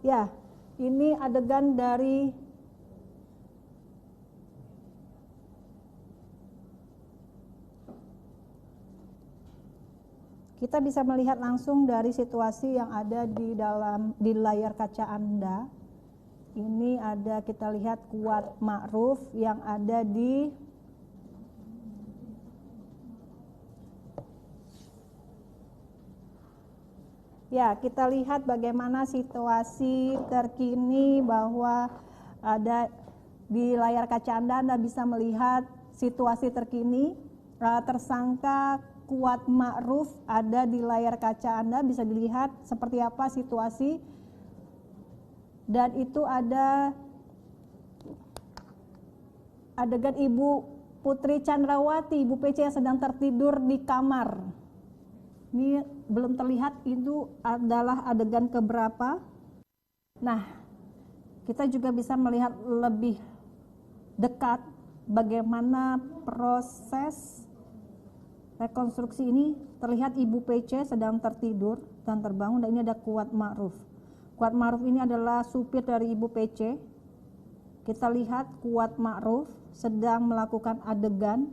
Ya, ini adegan dari kita bisa melihat langsung dari situasi yang ada di layar kaca Anda. Ini ada kita lihat Kuat Ma'ruf yang ada di ya, kita lihat bagaimana situasi terkini bahwa ada di layar kaca Anda bisa melihat situasi terkini. Tersangka Kuat Ma'ruf ada di layar kaca Anda, bisa dilihat seperti apa situasi. Dan itu ada adegan Ibu Putri Chandrawati, Ibu PC yang sedang tertidur di kamar. Ini belum terlihat itu adalah adegan keberapa. Nah, kita juga bisa melihat lebih dekat bagaimana proses rekonstruksi ini. Terlihat Ibu PC sedang tertidur dan terbangun, dan ini ada Kuat Ma'ruf. Kuat Ma'ruf ini adalah supir dari Ibu PC. Kita lihat Kuat Ma'ruf sedang melakukan adegan.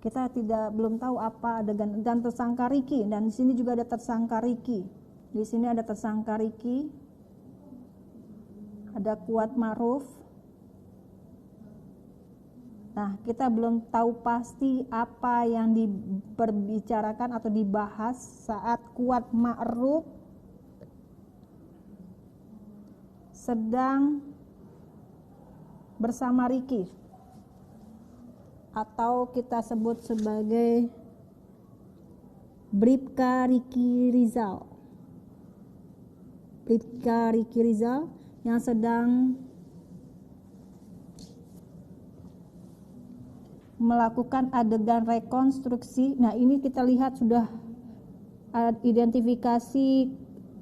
Kita belum tahu apa adegan, dan tersangka Riki, dan di sini juga ada tersangka Riki. Di sini ada tersangka Riki, ada Kuat Ma'ruf. Nah, kita belum tahu pasti apa yang diperbicarakan atau dibahas saat Kuat Ma'ruf sedang bersama Riki, atau kita sebut sebagai Bribka Riki Rizal. Bribka Riki Rizal yang sedang melakukan adegan rekonstruksi. Nah, ini kita lihat sudah identifikasi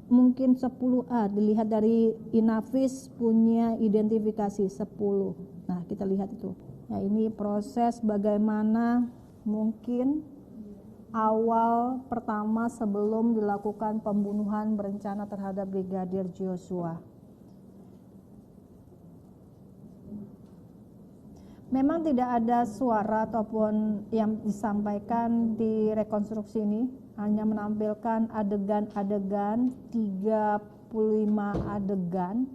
mungkin 10A, dilihat dari Inavis punya identifikasi 10. Nah, kita lihat itu. Nah, ini proses bagaimana mungkin awal pertama sebelum dilakukan pembunuhan berencana terhadap Brigadir Joshua. Memang tidak ada suara ataupun yang disampaikan di rekonstruksi ini, hanya menampilkan adegan-adegan, 35 adegan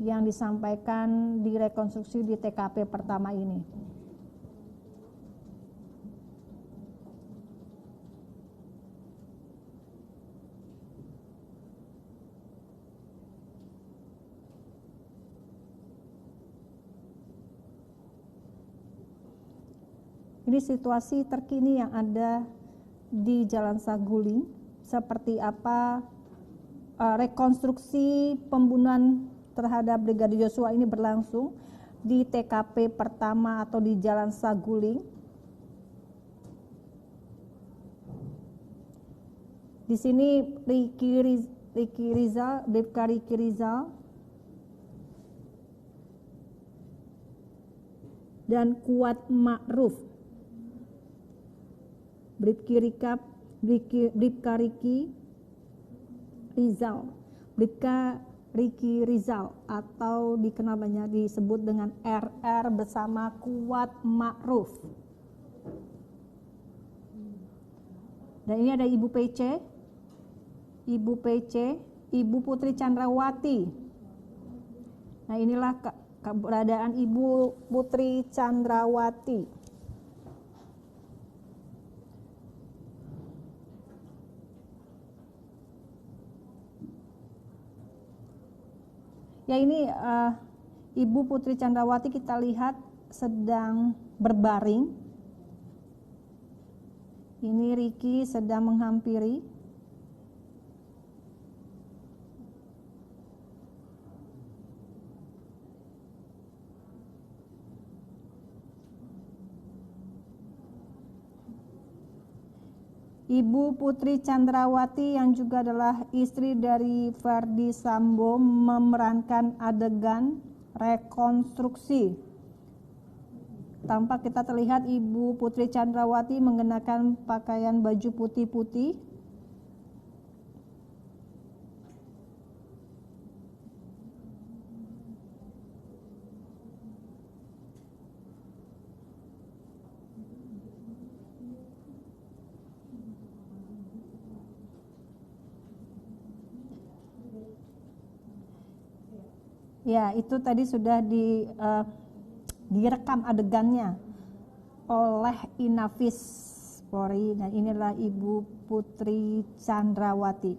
yang disampaikan di rekonstruksi di TKP pertama ini. Ini situasi terkini yang ada di Jalan Saguling, seperti apa rekonstruksi pembunuhan terhadap Brigadir Joshua ini berlangsung di TKP pertama atau di Jalan Saguling. Di sini Riki Rizal, Bribka Riki Rizal dan Kuat Ma'ruf. Bribka Riki Rizal. Bribka Riki Rizal atau dikenal banyak disebut dengan RR bersama Kuat Ma'ruf. Dan ini ada Ibu PC, Ibu Putri Chandrawati. Nah, inilah keberadaan Ibu Putri Chandrawati. Ya, ini Ibu Putri Chandrawati kita lihat sedang berbaring. Ini Riki sedang menghampiri. Ibu Putri Chandrawati yang juga adalah istri dari Ferdi Sambo memerankan adegan rekonstruksi. Tampak kita terlihat Ibu Putri Chandrawati mengenakan pakaian baju putih-putih. Ya, itu tadi sudah direkam adegannya oleh Inafis Polri, dan inilah Ibu Putri Chandrawati.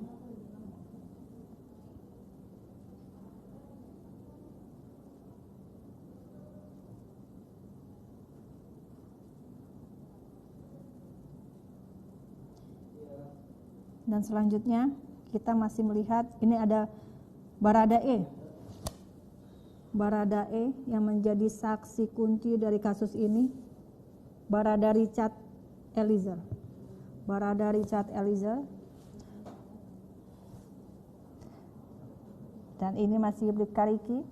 Dan selanjutnya kita masih melihat ini ada Baradae. Baradae yang menjadi saksi kunci dari kasus ini, Barada Richard Eliezer. Barada Richard Eliezer. Dan ini masih Bribka Riki.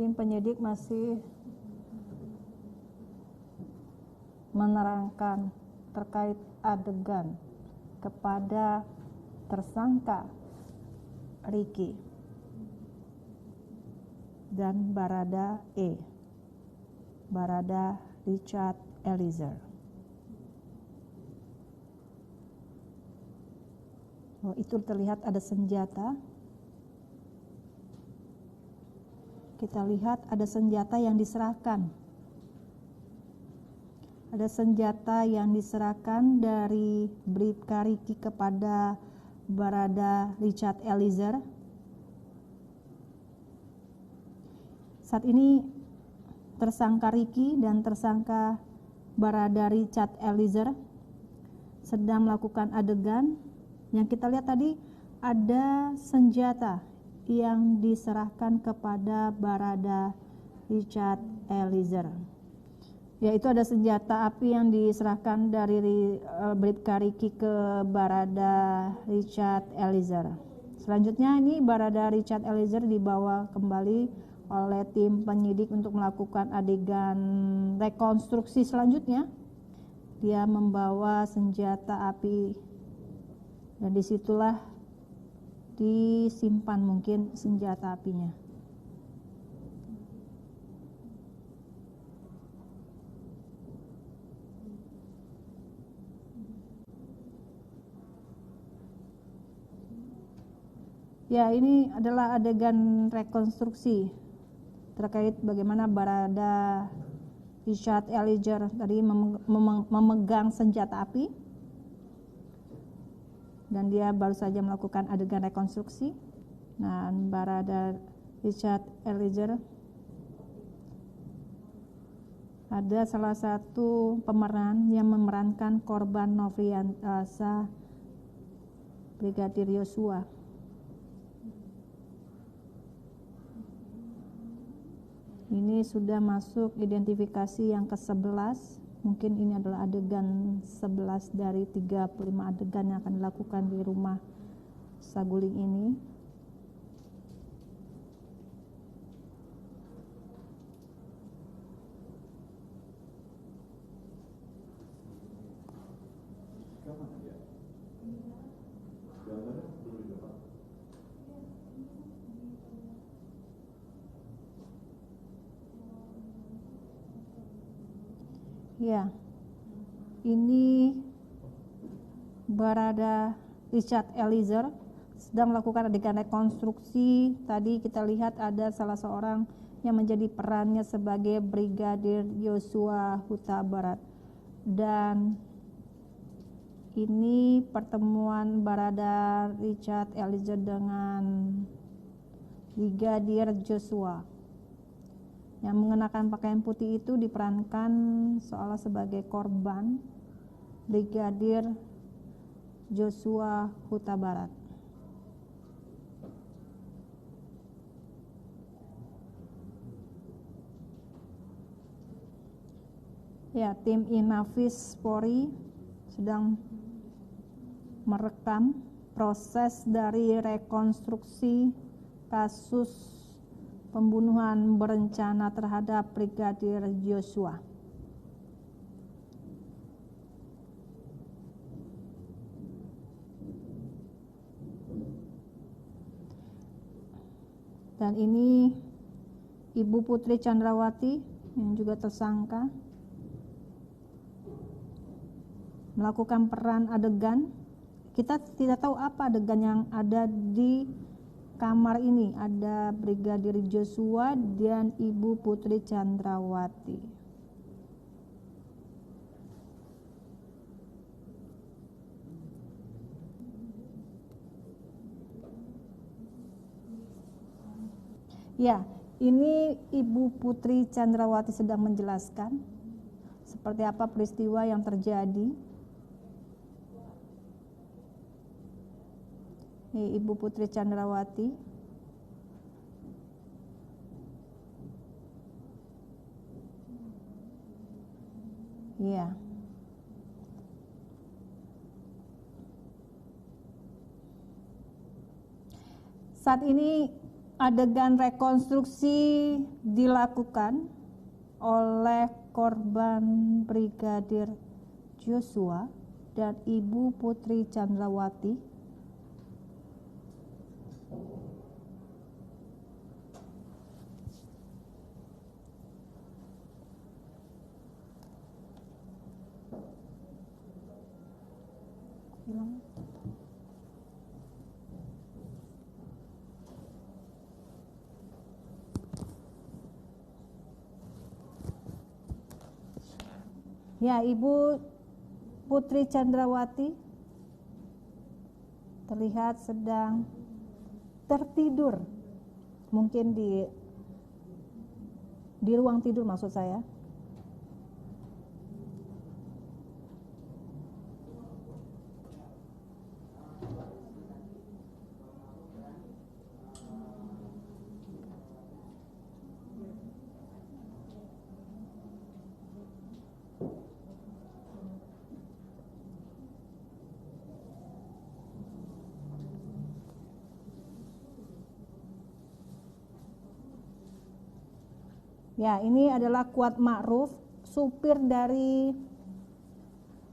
Tim penyidik masih menerangkan terkait adegan kepada tersangka Riki dan Barada E, Barada Richard Eliezer. Oh, itu terlihat ada senjata. Kita lihat ada senjata yang diserahkan. Ada senjata yang diserahkan dari Bribka Riki kepada Barada Richard Eliezer. Saat ini tersangka Riki dan tersangka Barada Richard Eliezer sedang melakukan adegan. Yang kita lihat tadi ada senjata yang diserahkan kepada Barada Richard Eliezer. Yaitu ada senjata api yang diserahkan dari Bribka Riki ke Barada Richard Eliezer. Selanjutnya ini Barada Richard Eliezer dibawa kembali oleh tim penyidik untuk melakukan adegan rekonstruksi selanjutnya. Dia membawa senjata api dan disitulah disimpan mungkin senjata apinya. Ya, ini adalah adegan rekonstruksi terkait bagaimana Barada Richard Eliezer tadi memegang senjata api. Dan dia baru saja melakukan adegan rekonstruksi. Nah, Barada Richard Eliezer ada salah satu pemeran yang memerankan korban Nofriansah Brigadir Yosua. Ini sudah masuk identifikasi yang ke-11. Mungkin ini adalah adegan 11 dari 35 adegan yang akan dilakukan di rumah Saguling ini. Ya, ini Barada Richard Eliezer sedang melakukan adegan rekonstruksi. Tadi kita lihat ada salah seorang yang menjadi perannya sebagai Brigadir Yosua Huta Barat. Dan ini pertemuan Barada Richard Eliezer dengan Brigadir Joshua. Yang mengenakan pakaian putih itu diperankan seolah sebagai korban Brigadir Joshua Huta Barat. Ya, tim Inafis Polri sedang merekam proses dari rekonstruksi kasus pembunuhan berencana terhadap Brigadir Joshua. Dan ini Ibu Putri Chandrawati yang juga tersangka melakukan peran adegan. Kita tidak tahu apa adegan yang ada di kamar ini. Ada Brigadir Joshua dan Ibu Putri Chandrawati. Ya, ini Ibu Putri Chandrawati sedang menjelaskan seperti apa peristiwa yang terjadi. Ini Ibu Putri Chandrawati. Ya. Saat ini adegan rekonstruksi dilakukan oleh korban Brigadir Joshua dan Ibu Putri Chandrawati. Ya, Ibu Putri Chandrawati terlihat sedang tertidur, mungkin di ruang tidur maksud saya. Ya, ini adalah Kuat Ma'ruf, supir dari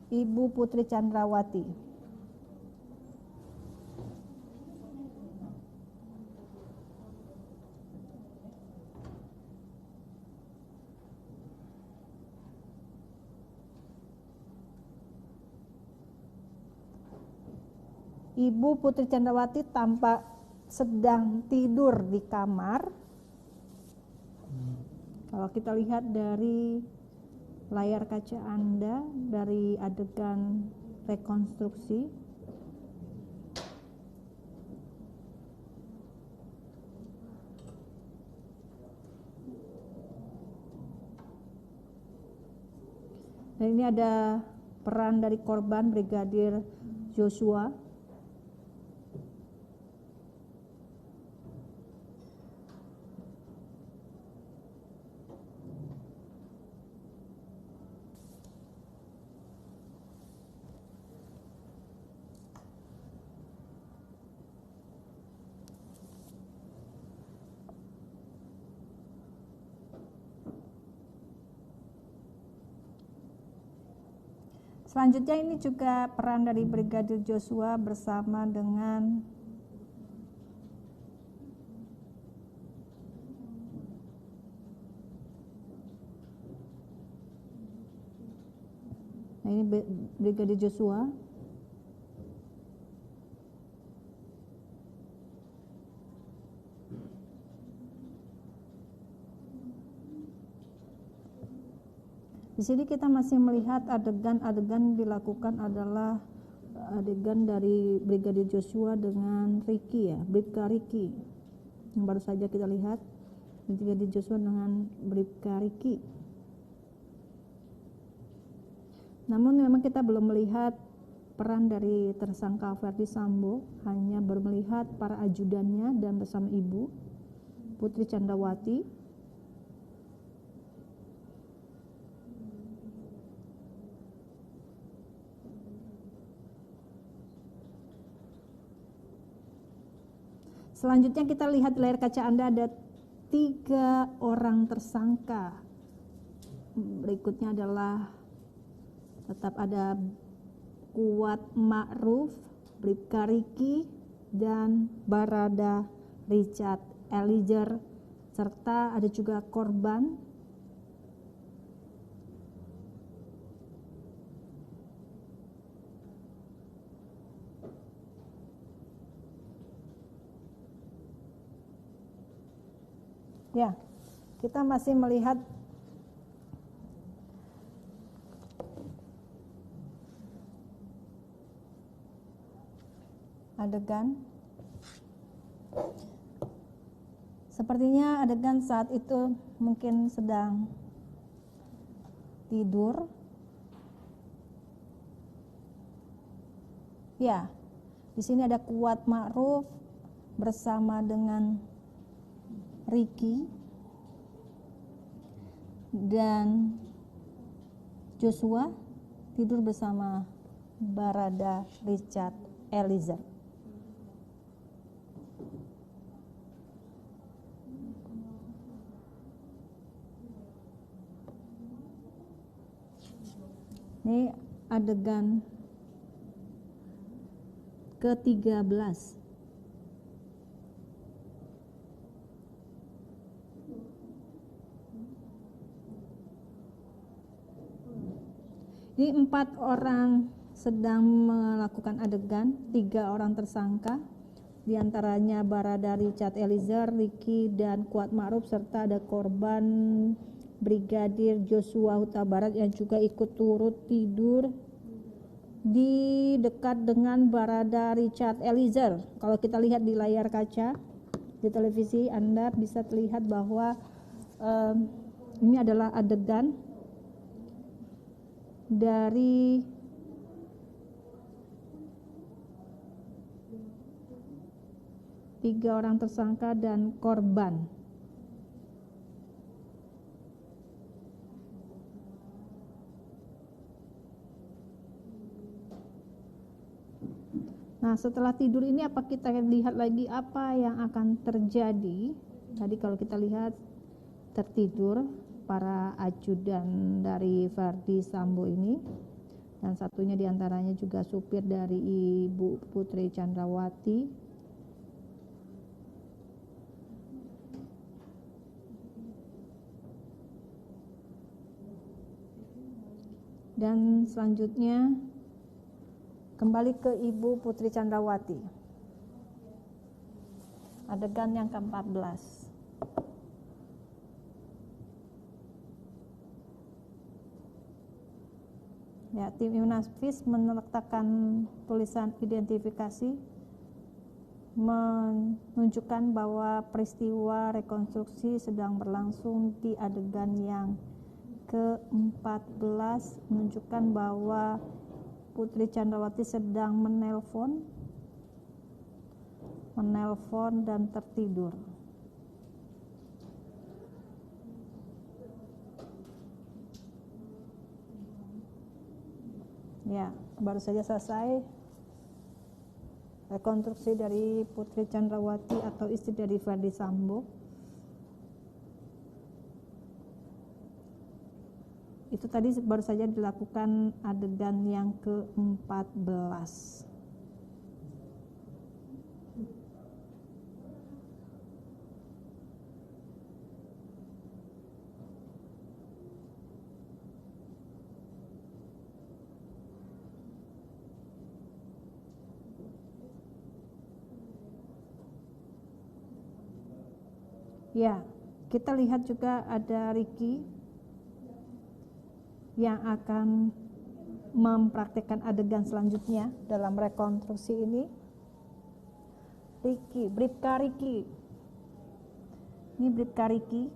Ibu Putri Chandrawati. Ibu Putri Chandrawati tampak sedang tidur di kamar. Kalau kita lihat dari layar kaca Anda, dari adegan rekonstruksi, dan ini ada peran dari korban Brigadir Joshua. Selanjutnya ini juga peran dari Brigadir Joshua bersama dengan ini Brigadir Joshua. Di sini kita masih melihat adegan dilakukan adalah adegan dari Brigadir Joshua dengan Ricky, ya, Bribka Ricky. Yang baru saja kita lihat Brigadir Joshua dengan Bribka Ricky. Namun memang kita belum melihat peran dari tersangka Ferdi Sambo, hanya baru melihat para ajudannya dan bersama Ibu Putri Chandrawati. Selanjutnya kita lihat di layar kaca Anda ada 3 orang tersangka. Berikutnya adalah tetap ada Kuat Ma'ruf, Bribka Ricky, dan Barada Richard Eliezer, serta ada juga korban. Ya, kita masih melihat adegan. Sepertinya adegan saat itu mungkin sedang tidur. Ya, di sini ada Kuat Ma'ruf bersama dengan Ricky dan Joshua tidur bersama Barada Richard Eliezer. Ini adegan ke-13. Ini 4 orang sedang melakukan adegan, 3 orang tersangka, diantaranya Barada Richard Eliezer, Ricky dan Kuat Ma'ruf, serta ada korban Brigadir Joshua Huta Barat yang juga ikut turut tidur di dekat dengan Barada Richard Eliezer. Kalau kita lihat di layar kaca di televisi, Anda bisa terlihat bahwa ini adalah adegan dari tiga orang tersangka dan korban. Nah, setelah tidur ini apa kita lihat lagi apa yang akan terjadi? Tadi kalau kita lihat tertidur para ajudan dari Verdi Sambo ini, dan satunya diantaranya juga supir dari Ibu Putri Chandrawati. Dan selanjutnya kembali ke Ibu Putri Chandrawati. Adegan yang ke-14. Ya, tim Inafis meletakkan tulisan identifikasi menunjukkan bahwa peristiwa rekonstruksi sedang berlangsung di adegan yang ke-14, menunjukkan bahwa Putri Chandrawati sedang menelpon dan tertidur. Ya, baru saja selesai rekonstruksi dari Putri Chandrawati atau istri dari Verdi Sambo. Itu tadi baru saja dilakukan adegan yang ke-14. Ya, kita lihat juga ada Ricky yang akan mempraktikkan adegan selanjutnya dalam rekonstruksi ini. Ricky, Bribka Ricky. Ini Bribka Ricky.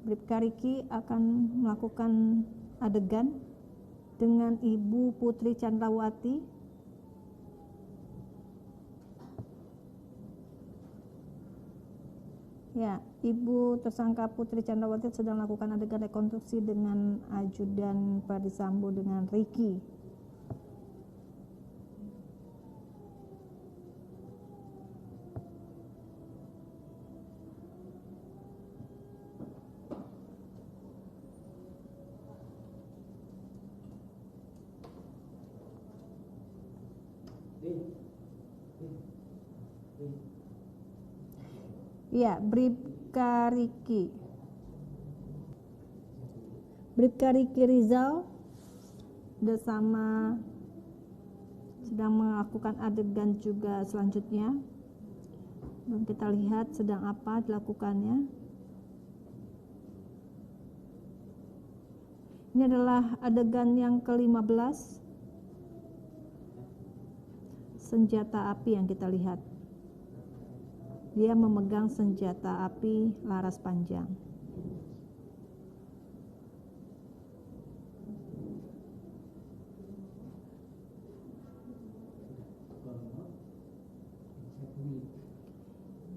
Bribka Ricky akan melakukan adegan dengan Ibu Putri Chandrawati. Ya, Ibu tersangka Putri Chandrawati sedang melakukan adegan rekonstruksi dengan ajudan Verdi Sambo dengan Ricky. Ya, Bribka Riki. Bribka Riki Rizal bersama sedang melakukan adegan juga selanjutnya. Dan kita lihat sedang apa dilakukannya. Ini adalah adegan yang ke-15. Senjata api yang kita lihat. Dia memegang senjata api laras panjang.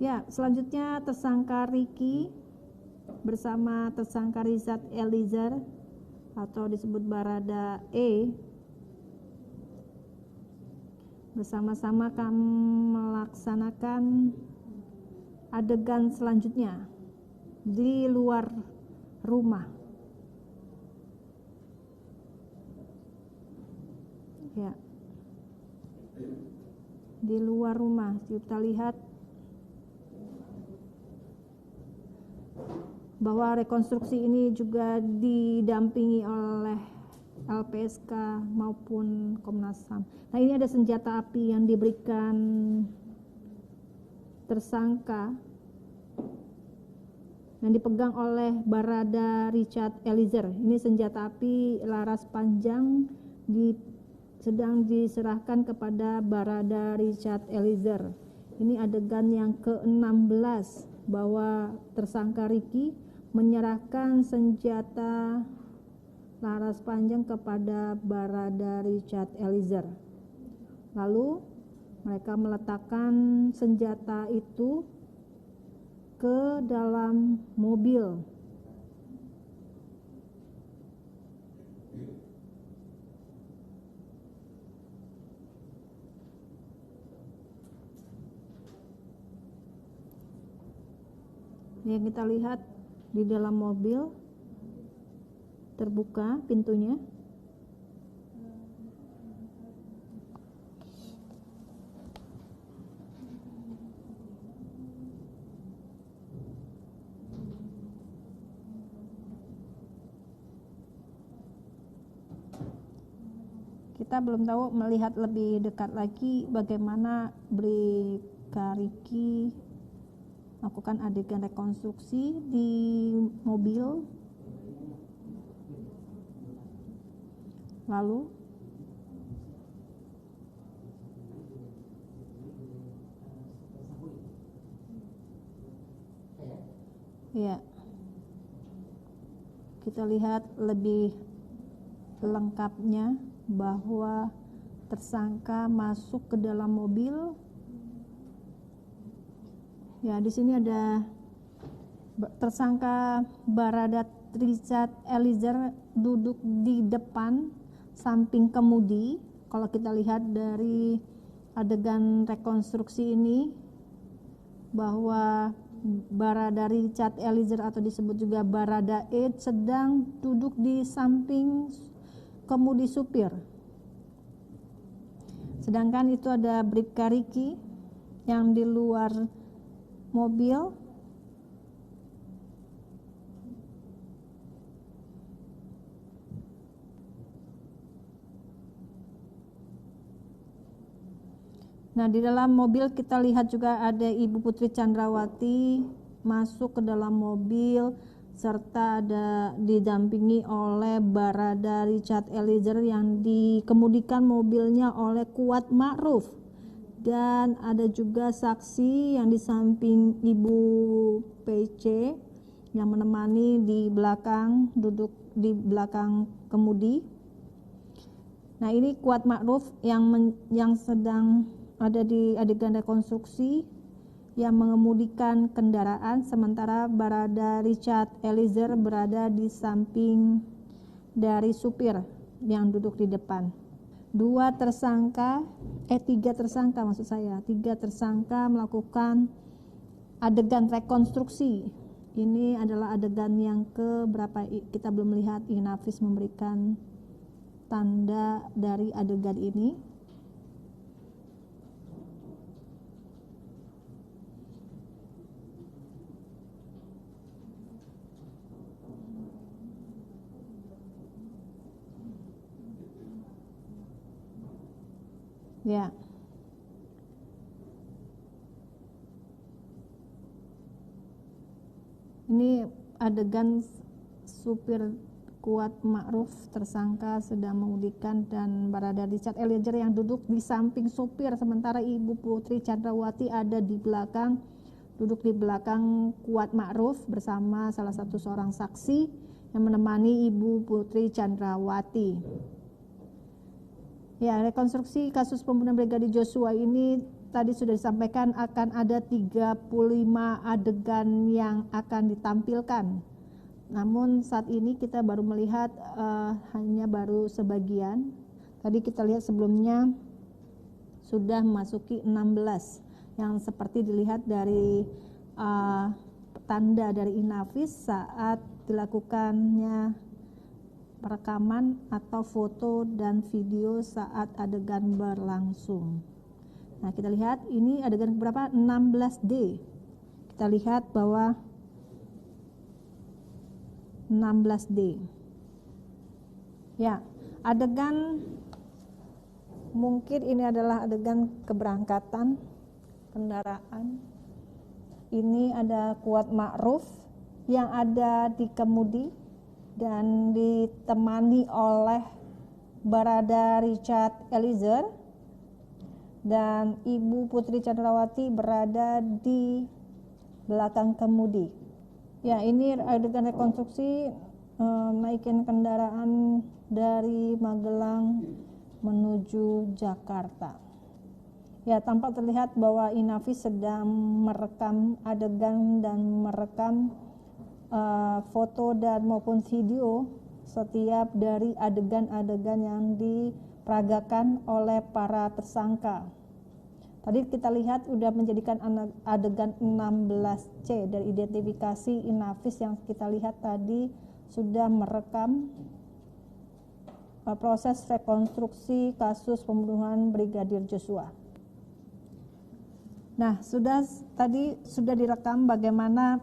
Ya, selanjutnya tersangka Riki bersama tersangka Richard Eliezer atau disebut Barada E bersama-sama akan melaksanakan adegan selanjutnya di luar rumah. Ya, di luar rumah kita lihat bahwa rekonstruksi ini juga didampingi oleh LPSK maupun Komnas HAM. Nah, ini ada senjata api yang diberikan tersangka yang dipegang oleh Barada Richard Eliezer. Ini senjata api laras panjang sedang diserahkan kepada Barada Richard Eliezer. Ini adegan yang ke-16 bahwa tersangka Riki menyerahkan senjata laras panjang kepada Barada Richard Eliezer. Lalu mereka meletakkan senjata itu ke dalam mobil. Yang kita lihat di dalam mobil terbuka pintunya. Kita belum tahu melihat lebih dekat lagi bagaimana Bribka Riki melakukan adegan rekonstruksi di mobil. Lalu ya, kita lihat lebih lengkapnya bahwa tersangka masuk ke dalam mobil. Ya, di sini ada tersangka Barada Richard Eliezer duduk di depan samping kemudi. Kalau kita lihat dari adegan rekonstruksi ini bahwa Barada Richard Eliezer atau disebut juga Barada E sedang duduk di samping kemudi supir. Sedangkan itu ada Bribka Riki yang di luar mobil. Nah, di dalam mobil kita lihat juga ada Ibu Putri Chandrawati masuk ke dalam mobil serta ada didampingi oleh Barada Richard Eliezer yang dikemudikan mobilnya oleh Kuat Ma'ruf. Dan ada juga saksi yang di samping Ibu PC yang menemani di belakang, duduk di belakang kemudi. Nah, ini Kuat Ma'ruf yang sedang ada di adegan rekonstruksi yang mengemudikan kendaraan, sementara Barada Richard Eliezer berada di samping dari supir yang duduk di depan. Tiga tersangka melakukan adegan rekonstruksi. Ini adalah adegan yang ke berapa, kita belum lihat. Inafis memberikan tanda dari adegan ini. Ya. Ini adegan supir Kuat Ma'ruf tersangka sedang mengemudikan dan Barada Richard Eliezer yang duduk di samping supir, sementara Ibu Putri Chandrawati ada di belakang, duduk di belakang Kuat Ma'ruf bersama salah satu seorang saksi yang menemani Ibu Putri Chandrawati. Ya, rekonstruksi kasus pembunuhan Brigadir Joshua ini tadi sudah disampaikan akan ada 35 adegan yang akan ditampilkan. Namun saat ini kita baru melihat hanya baru sebagian. Tadi kita lihat sebelumnya sudah memasuki 16 yang seperti dilihat dari tanda dari Inavis saat dilakukannya perekaman atau foto dan video saat adegan berlangsung. Nah, kita lihat ini adegan berapa? 16D. Kita lihat bahwa 16D. Ya, adegan mungkin ini adalah adegan keberangkatan kendaraan. Ini ada Kuat Ma'ruf yang ada di kemudi dan ditemani oleh Barada Richard Eliezer, dan Ibu Putri Chandrawati berada di belakang kemudi. Ya, ini adegan rekonstruksi naikin kendaraan dari Magelang menuju Jakarta. Ya, tampak terlihat bahwa Inavis sedang merekam adegan dan merekam foto dan maupun video setiap dari adegan-adegan yang diperagakan oleh para tersangka. Tadi kita lihat sudah menjadikan adegan 16C dari identifikasi Inavis yang kita lihat tadi sudah merekam proses rekonstruksi kasus pembunuhan Brigadir Joshua. Nah, tadi sudah direkam bagaimana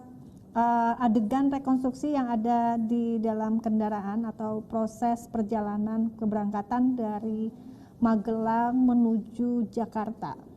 adegan rekonstruksi yang ada di dalam kendaraan atau proses perjalanan keberangkatan dari Magelang menuju Jakarta.